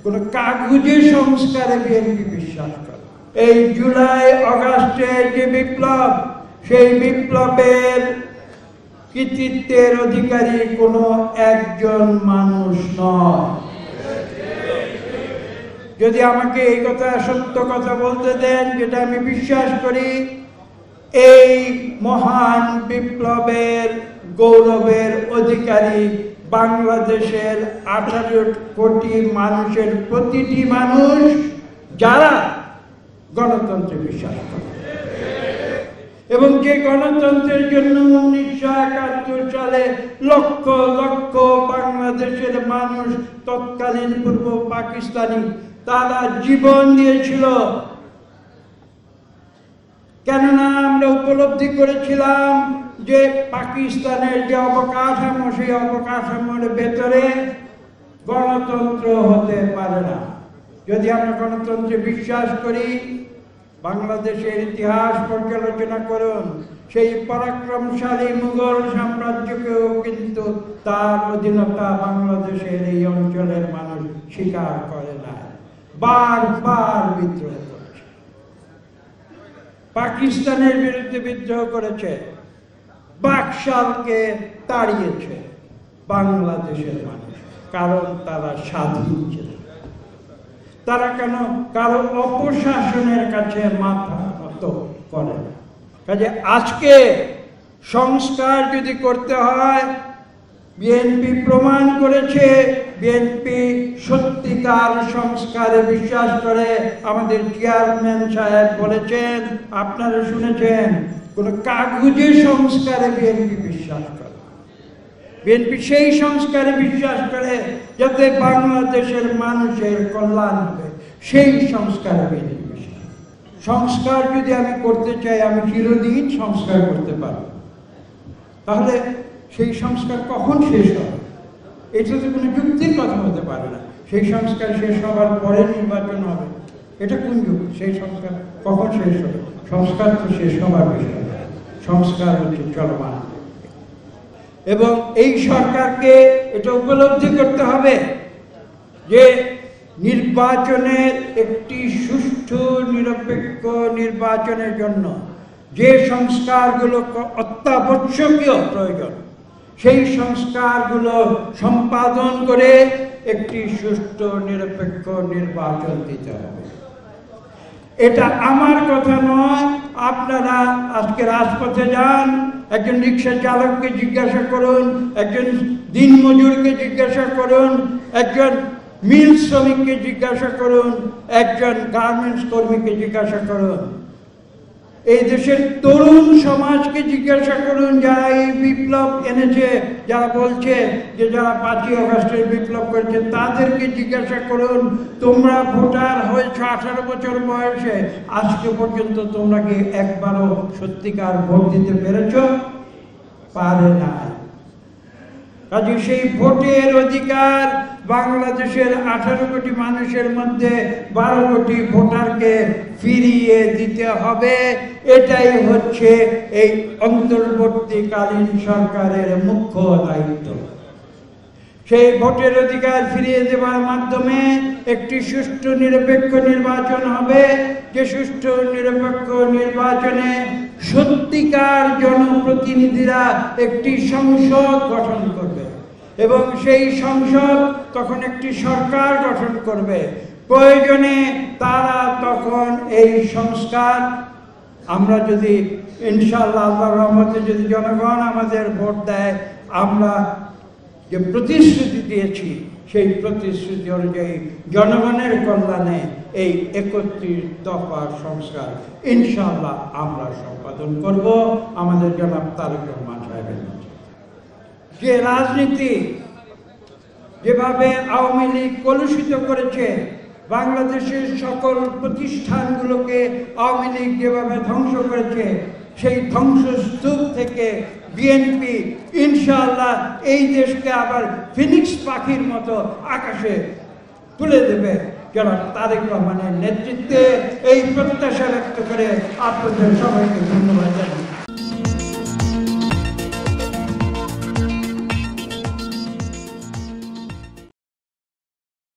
কোন কাগুজে সংস্কারে বিএনপি বিশ্বাস করে। এই জুলাই আগস্টে যে বিপ্লব, সেই বিপ্লবের কৃতিত্বের অধিকারী কোনো একজন মানুষ নয়। যদি আমাকে এই কথা সত্য কথা বলতে দেন, যেটা আমি বিশ্বাস করি, এই মহান বিপ্লবের গৌরবের অধিকারী বাংলাদেশের 18 কোটি মানুষের প্রতিটি মানুষ, যারা গণতন্ত্রে বিশ্বাস করে এবং যে গণতন্ত্রের জন্য 1971 সালে লক্ষ লক্ষ বাংলাদেশের মানুষ, তৎকালীন পূর্ব পাকিস্তানি, তারা জীবন দিয়েছিল। কেননা আমরা উপলব্ধি করেছিলাম যে পাকিস্তানের যে অবকাঠামো, সেই অবকাঠামোর ভেতরে গণতন্ত্র হতে পারে না। যদি আমরা গণতন্ত্রে বিশ্বাস করি, বাংলাদেশের ইতিহাস পর্যালোচনা করুন, সেই পরাক্রমশালী মুঘল সাম্রাজ্যকেও কিন্তু তার অধীনতা বাংলাদেশের এই অঞ্চলের মানুষ স্বীকার করে না, বারবার বিদ্রোহ করেছে, পাকিস্তানের বিরুদ্ধে বিদ্রোহ করেছে, বাকশালকে তাড়িয়েছে বাংলাদেশের মানুষ, কারণ তারা স্বাধীন ছিল। তারা কেন কারো অপশাসনের কাছে মাথা নত করে না। কাজে আজকে সংস্কার যদি করতে হয়, বিএনপি প্রমাণ করেছে, বিএনপি সত্যিকার সংস্কারে বিশ্বাস করে। আমাদের চেয়ারম্যান সাহেব বলেছেন, আপনারা শুনেছেন, কোন কাগুজে সংস্কারে বিএনপি বিশ্বাস করে। বিএনপি সেই সংস্কারে বিশ্বাস করে যাতে বাংলাদেশের মানুষের কল্যাণ হবে, সেই সংস্কারে বিএনপি বিশ্বাস। সংস্কার যদি আমি করতে চাই, আমি চিরদিন সংস্কার করতে পারব, তাহলে সেই সংস্কার কখন শেষ হবে? এটা তো কোনো যুক্তির কথা হতে পারে না। সেই সংস্কার শেষ হওয়ার পরে নির্বাচন হবে, এটা কোন যুক্তি? সেই সংস্কার কখন শেষ হবে? সংস্কার তো শেষ হবার বিষয়, সংস্কার হচ্ছে চলমান। এবং এই সরকারকে এটা উপলব্ধি করতে হবে যে নির্বাচনের একটি সুষ্ঠু নিরপেক্ষ নির্বাচনের জন্য যে সংস্কারগুলো অত্যাবশ্যকীয় প্রয়োজন, সেই সংস্কারগুলো সম্পাদন করে একটি সুষ্ঠু নিরপেক্ষ নির্বাচন দিতে হবে। এটা আমার কথা নয়। আপনারা আজকে রাজপথে যান, একজন রিক্সা চালককে জিজ্ঞাসা করুন, একজন দিনমজুরকে জিজ্ঞাসা করুন, একজন মিল শ্রমিককে জিজ্ঞাসা করুন, একজন গার্মেন্টস কর্মীকে জিজ্ঞাসা করুন, এই দেশের তরুণ সমাজকে জিজ্ঞাসা করুন, যারা এই বিপ্লব এনেছে, যারা বলছে যে যারা 5ই আগস্টের বিপ্লব করেছে, তাদেরকে জিজ্ঞাসা করুন, তোমরা ভোটার হয়েছ 18 বছর বয়সে, আজকে পর্যন্ত তোমরা কি একবারও সত্যিকার ভোট দিতে পেরেছ? পারে না। কাজে সেই ভোটের অধিকার বাংলাদেশের 18 কোটি মানুষের মধ্যে 12 কোটি ভোটারকে ফিরিয়ে দিতে হবে। এটাই হচ্ছে এই অন্তর্বর্তীকালীন সরকারের মুখ্য দায়িত্ব। সেই ভোটের অধিকার ফিরিয়ে দেওয়ার মাধ্যমে একটি সুষ্ঠু নিরপেক্ষ নির্বাচন হবে, যে সুষ্ঠু নিরপেক্ষ নির্বাচনে সত্যিকার জনপ্রতিনিধিরা একটি সংসদ গঠন করবে এবং সেই সংসদ তখন একটি সরকার গঠন করবে। প্রয়োজনে তারা তখন এই সংস্কার, আমরা যদি ইনশাআল্লাহ আল্লাহর রহমতে যদি জনগণ আমাদের ভোট দেয়, আমরা যে প্রতিশ্রুতি দিয়েছি সেই প্রতিশ্রুতি অনুযায়ী জনগণের কল্যাণে এই 31 দফা সংস্কার ইনশাআল্লাহ আমরা সম্পাদন করব। আমাদের জনাব তারেক রহমান সাহেবের যে রাজনীতি, যেভাবে আওয়ামী লীগ কলুষিত করেছে, বাংলাদেশের সকল প্রতিষ্ঠানগুলোকে আওয়ামী লীগ যেভাবে ধ্বংস করেছে, সেই ধ্বংসস্তূপ থেকে বিএনপি ইনশাআল্লাহ এই দেশকে আবার ফিনিক্স পাখির মতো আকাশে তুলে দেবে। জনাব তারেক রহমানের নেতৃত্বে এই প্রত্যাশা ব্যক্ত করে আপনাদের সবাইকে ধন্যবাদ জানাই।